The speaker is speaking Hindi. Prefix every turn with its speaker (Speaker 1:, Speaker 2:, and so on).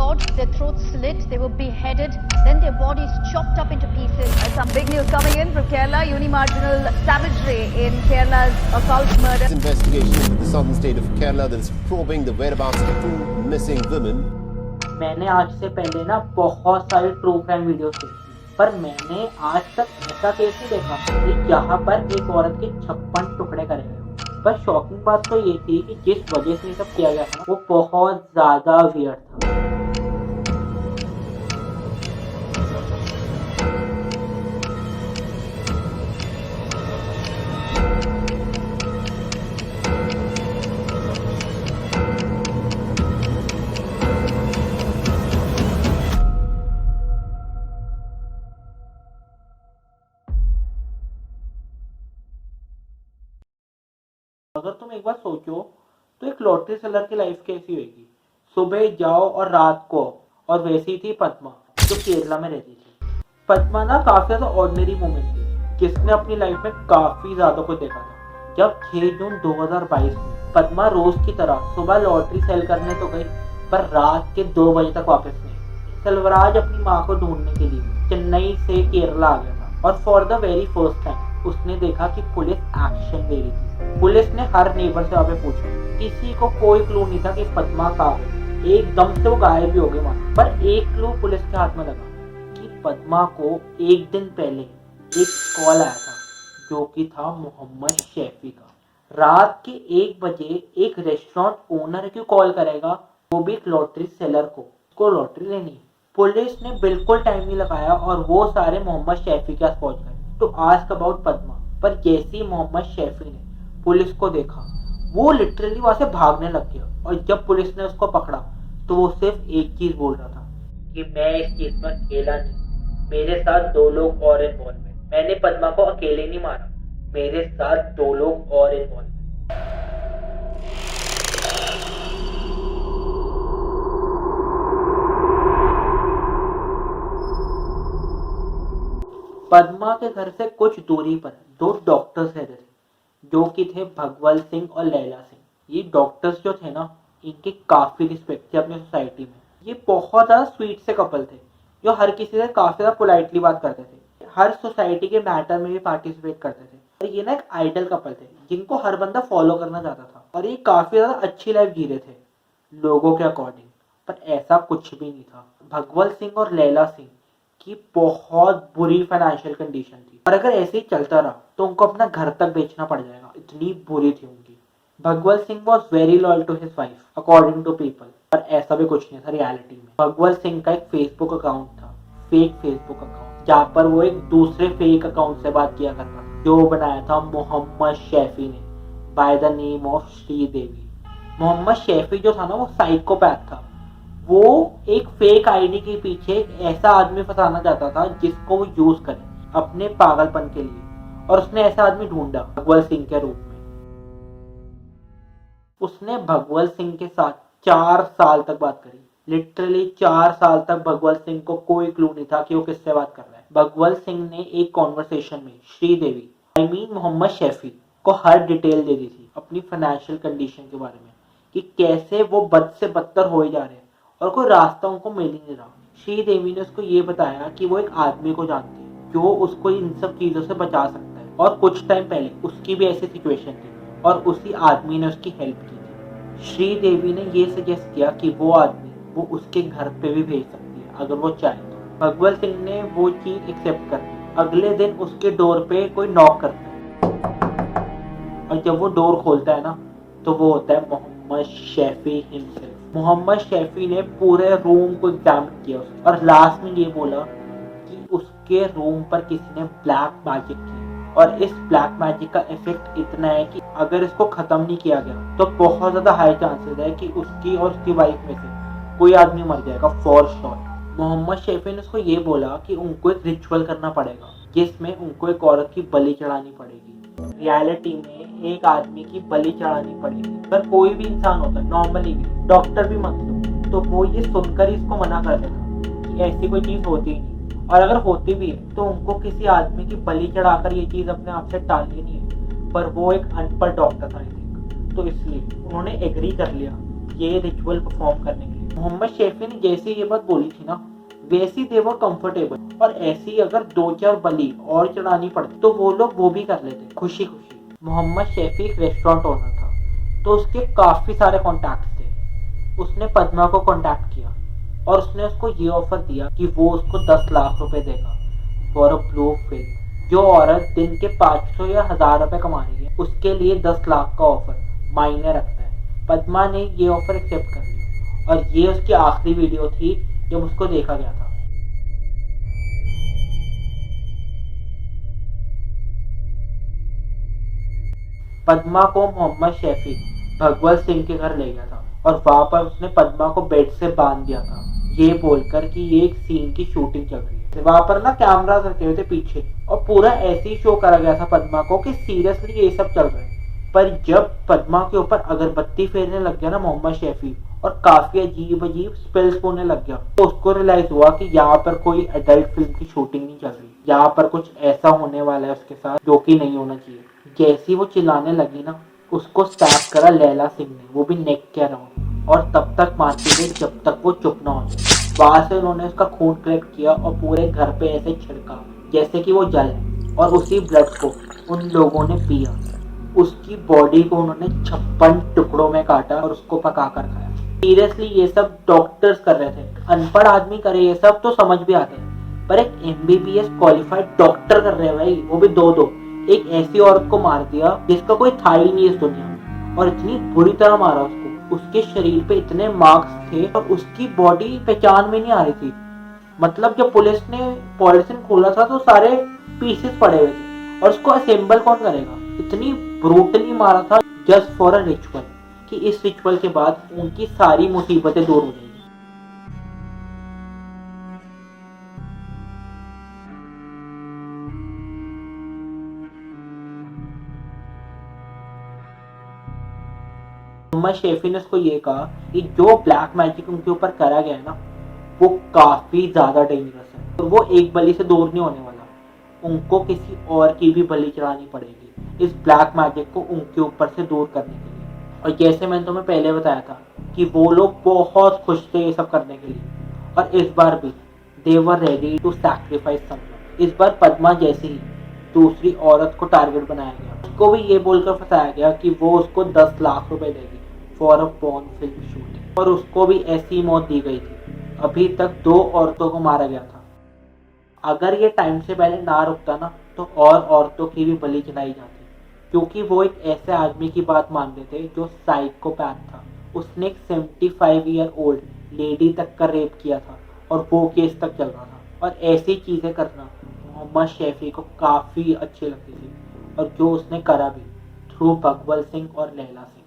Speaker 1: clawed, their throats slit, they were beheaded, then their bodies chopped up into pieces.
Speaker 2: Some big news coming in from Kerala. Unimarginal savagery in Kerala's occult murder.
Speaker 3: Investigation into the southern state of Kerala that is probing the whereabouts of two missing women.
Speaker 4: मैंने आज से पहले ना बहुत सारे ट्रू क्राइम वीडियोस देखी, पर मैंने आज तक ऐसा केस नहीं देखा कि जहाँ पर एक औरत के 56 टुकड़े करे गए। पर शॉकिंग बात तो ये थी कि जिस वजह से ये सब किया गया था वो बहुत ज़्यादा वियर्ड था। अगर तुम एक बार सोचो तो एक लॉटरी सेलर की लाइफ कैसी होगी। सुबह जाओ और रात को, और वैसी थी पद्मा जो केरला में रहती थी। पद्मा ना काफी ज्यादा ऑर्डिनरी वुमन थी जिसने अपनी लाइफ में काफी ज्यादा कुछ देखा था। जब 6 जून 2022 में पद्मा रोज की तरह सुबह लॉटरी सेल करने तो गई, पर रात के 2 बजे तक वापस नहीं। सेल्वराज अपनी माँ को ढूंढने के लिए चेन्नई से केरला आ गया था, और for the very first time उसने देखा कि पुलिस एक्शन ले रही थी। पुलिस ने हर नेबर से आगे पूछा, किसी को कोई क्लू नहीं था कि पद्मा कहाँ है। एकदम से वो गायब भी हो गए वहां। पर एक क्लू पुलिस के हाथ में लगा कि पद्मा को एक दिन पहले एक कॉल आया था जो कि था मोहम्मद शैफी का। रात के 1 बजे एक रेस्टोरेंट ओनर क्यों कॉल करेगा, वो भी एक लॉटरी सेलर को, उसको लॉटरी लेनी। पुलिस ने बिल्कुल टाइम नहीं लगाया और वो सारे मोहम्मद शैफी के पास पहुंच गए तो आस्क अबाउट पद्मा। पर जैसे ही मोहम्मद शैफी ने पुलिस को देखा वो लिटरली वहां से भागने लग गया, और जब पुलिस ने उसको पकड़ा तो वो सिर्फ एक चीज बोल रहा था कि मैं इस चीज में अकेला नहीं, मेरे साथ 2 लोग और इन्वॉल्व हैं। मैंने पद्मा को अकेले नहीं मारा, मेरे साथ 2 लोग और इन्वॉल्व हैं। पद्मा के घर से कुछ दूरी पर 2 डॉक्टर्स रहते थे जो कि थे भगवल सिंह और लैला सिंह। ये डॉक्टर्स जो थे ना, इनकी काफी रिस्पेक्ट थी अपनी सोसाइटी में। ये बहुत ज्यादा स्वीट से कपल थे जो हर किसी से काफी ज्यादा पोलाइटली बात करते थे, हर सोसाइटी के मैटर में भी पार्टिसिपेट करते थे। और ये ना एक आइडल कपल थे जिनको हर बंदा फॉलो करना चाहता था, और ये काफी ज्यादा अच्छी लाइफ जी रहे थे लोगों के अकॉर्डिंग। पर ऐसा कुछ भी नहीं था। भगवल सिंह और लैला सिंह की बहुत बुरी फाइनेंशियल कंडीशन थी, और अगर ऐसे ही चलता रहा तो उनको अपना घर तक बेचना पड़ जाएगा, इतनी बुरी थी उनकी। Bhagwal Singh was very loyal to his wife according to people, पर ऐसा भी कुछ नहीं था रियलिटी में। भगवल सिंह का एक फेसबुक अकाउंट था, फेक फेसबुक अकाउंट, जहाँ पर वो एक दूसरे फेक अकाउंट से बात किया करता था जो बनाया था मोहम्मद शैफी ने by the name of Sridevi. Mohammad Shafi जो था ना, वो साइकोपैथ था। वो एक फेक आईडी के पीछे एक ऐसा आदमी फंसाना चाहता था जिसको वो यूज करे अपने पागलपन के लिए, और उसने ऐसा आदमी ढूंढा भगवल सिंह के रूप में। उसने भगवल सिंह के साथ 4 साल तक बात करी, लिटरली 4 साल तक भगवल सिंह को कोई क्लू नहीं था कि वो किससे बात कर रहा है। भगवल सिंह ने एक कॉन्वर्सेशन में श्रीदेवी मोहम्मद शैफी को हर डिटेल दे दी थी अपनी फाइनेंशियल कंडीशन के बारे में, कि कैसे वो बद से बदतर हो जा रहे हैं और कोई रास्ता उनको मिल ही नहीं रहा। श्रीदेवी ने उसको ये बताया कि वो एक आदमी को जानती है जो उसको इन सब चीजों से बचा सकता है, और कुछ टाइम पहले उसकी भी ऐसी सिचुएशन थी और उसी आदमी ने उसकी हेल्प की थी। श्रीदेवी ने ये सजेस्ट किया कि वो आदमी वो उसके घर पे भी भेज सकती है अगर वो चाहे तो। भगवल सिंह ने वो चीज एक्सेप्ट कर ली। अगले दिन उसके डोर पे कोई नॉक करता है, और जब वो डोर खोलता है ना, तो वो होता है मोहम्मद शैफी हिमसेल्फ। मोहम्मद शैफी ने पूरे रूम को एग्जामिन किया और लास्ट में ये बोला कि उसके रूम पर किसी ने ब्लैक मैजिक की, और इस ब्लैक मैजिक का इफेक्ट इतना है कि अगर इसको खत्म नहीं किया गया तो बहुत ज्यादा हाई चांसेस है कि उसकी और उसकी वाइफ में से कोई आदमी मर जाएगा फॉर श्योर। मोहम्मद शैफी ने उसको ये बोला कि उनको एक रिचुअल करना पड़ेगा जिसमें उनको एक औरत की बलि चढ़ानी पड़ेगी। रियलिटी में एक आदमी की बलि चढ़ानी पड़ेगी, पर कोई भी इंसान होता है, नॉर्मली भी, डॉक्टर भी मत लो। तो वो ये सुनकर इसको मना कर देता कि ऐसी कोई चीज होती ही नहीं, और अगर होती भी है तो उनको किसी आदमी की बलि चढ़ाकर ये चीज अपने आप से टालनी नहीं है। पर वो एक अनपढ़ डॉक्टर था आई थिंक, तो इसलिए उन्होंने एग्री कर लिया ये रिचुअल परफॉर्म करने के लिए। मोहम्मद शैफी ने जैसे ये बात बोली थी ना, वैसी दे वो कंफर्टेबल, और ऐसी अगर 2-4 बलि और चढ़ानी पड़ती तो वो लोग वो भी कर लेते खुशी खुशी। मोहम्मद शैफी एक रेस्टोरेंट ओनर था, तो उसके काफी सारे कॉन्टैक्ट्स थे। उसने पद्मा को कॉन्टैक्ट किया और उसने उसको ये ऑफर दिया कि वो उसको 10 लाख रुपए देगा फॉर अ ब्लू फिल्म। जो औरत दिन के 500 या 1000 रुपए कमा रही है, उसके लिए 10 लाख का ऑफर मायने रखता है। पद्मा ने ये ऑफर एक्सेप्ट कर लिया और ये उसकी आखिरी वीडियो थी जब उसको देखा गया था। पद्मा को मोहम्मद शैफी भगवत सिंह के घर ले गया था और वहां पर उसने पद्मा को बेड से बांध दिया था, ये बोलकर कि ये एक सीन की शूटिंग चल रही है। वहां पर ना कैमरा रखे हुए थे पीछे और पूरा ऐसे ही शो करा गया था पद्मा को कि सीरियसली ये सब चल रहा है। पर जब पद्मा के ऊपर अगरबत्ती फेरने लग गया ना मोहम्मद शैफी और काफी अजीब अजीब स्पेल्स बोलने लग गया, तो उसको रियलाइज हुआ कि यहाँ पर कोई एडल्ट फिल्म की शूटिंग नहीं चल रही, यहाँ पर कुछ ऐसा होने वाला है उसके साथ जो कि नहीं होना चाहिए। जैसी वो चिल्लाने लगी ना, उसको स्टैप करा लैला सिंह ने, वो भी नेक के अराउंड, और तब तक मारती गई जब तक वो चुप ना हो जाए। वहां से उन्होंने उसका खून कलेक्ट किया और पूरे घर पे ऐसे छिड़का जैसे कि वो जल है, और उसी ब्लड को उन लोगों ने पिया। उसकी बॉडी को उन्होंने 56 टुकड़ों में काटा और उसको पका कर खाया। सीरियसली ये सब डॉक्टर्स कर रहे थे, अनपढ़ आदमी करे ये सब तो समझ भी आते हैं, पर एक MBBS क्वालिफाइड डॉक्टर कर रहे हैं भाई, वो भी दो। एक ऐसी औरत को मार दिया जिसका कोई था ही नहीं इस दुनिया में, और इतनी बुरी तरह मारा उसको। उसके शरीर पे इतने मार्क्स थे और उसकी बॉडी पहचान में नहीं आ रही थी। मतलब जब पुलिस ने पॉलिथीन खोला था तो सारे पीसेस पड़े हुए थे, और उसको असेंबल कौन करेगा। इतनी ब्रूटली मारा था जस्ट फॉर अ रिचुअल, कि इस रिचुअल के बाद उनकी सारी मुसीबतें दूर हो जाएगी। मोहम्मद शैफी ने उसको ये कहा कि जो ब्लैक मैजिक उनके ऊपर करा गया है ना, वो काफी ज्यादा डेंजरस है और वो एक बलि से दूर नहीं होने वाला। उनको किसी और की भी बलि चढ़ानी पड़ेगी इस ब्लैक मैजिक को उनके ऊपर से दूर करने के लिए। और जैसे मैंने तुम्हें पहले बताया था कि वो लोग बहुत खुश थे ये सब करने के लिए, और इस बार भी they were ready to sacrifice someone. इस बार पद्मा जैसी ही दूसरी औरत को टारगेट बनाया गया, उसको भी ये बोलकर फंसाया गया कि वो उसको 10 लाख रुपए देगी for a porn film shooting, और उसको भी ऐसी मौत दी गई थी। अभी तक 2 औरतों को मारा गया था। अगर ये टाइम से पहले ना रुकता ना, तो और औरतों की भी बलि चढ़ाई जाती, क्योंकि वो एक ऐसे आदमी की बात मानते थे जो साइकोपैथ था। उसने एक 75 ईयर ओल्ड लेडी तक का रेप किया था और वो केस तक चल रहा था। और ऐसी चीजें करना मोहम्मद शैफी को काफी अच्छी लगती थी, और जो उसने करा भी थ्रू भगवत सिंह और लैला सिंह।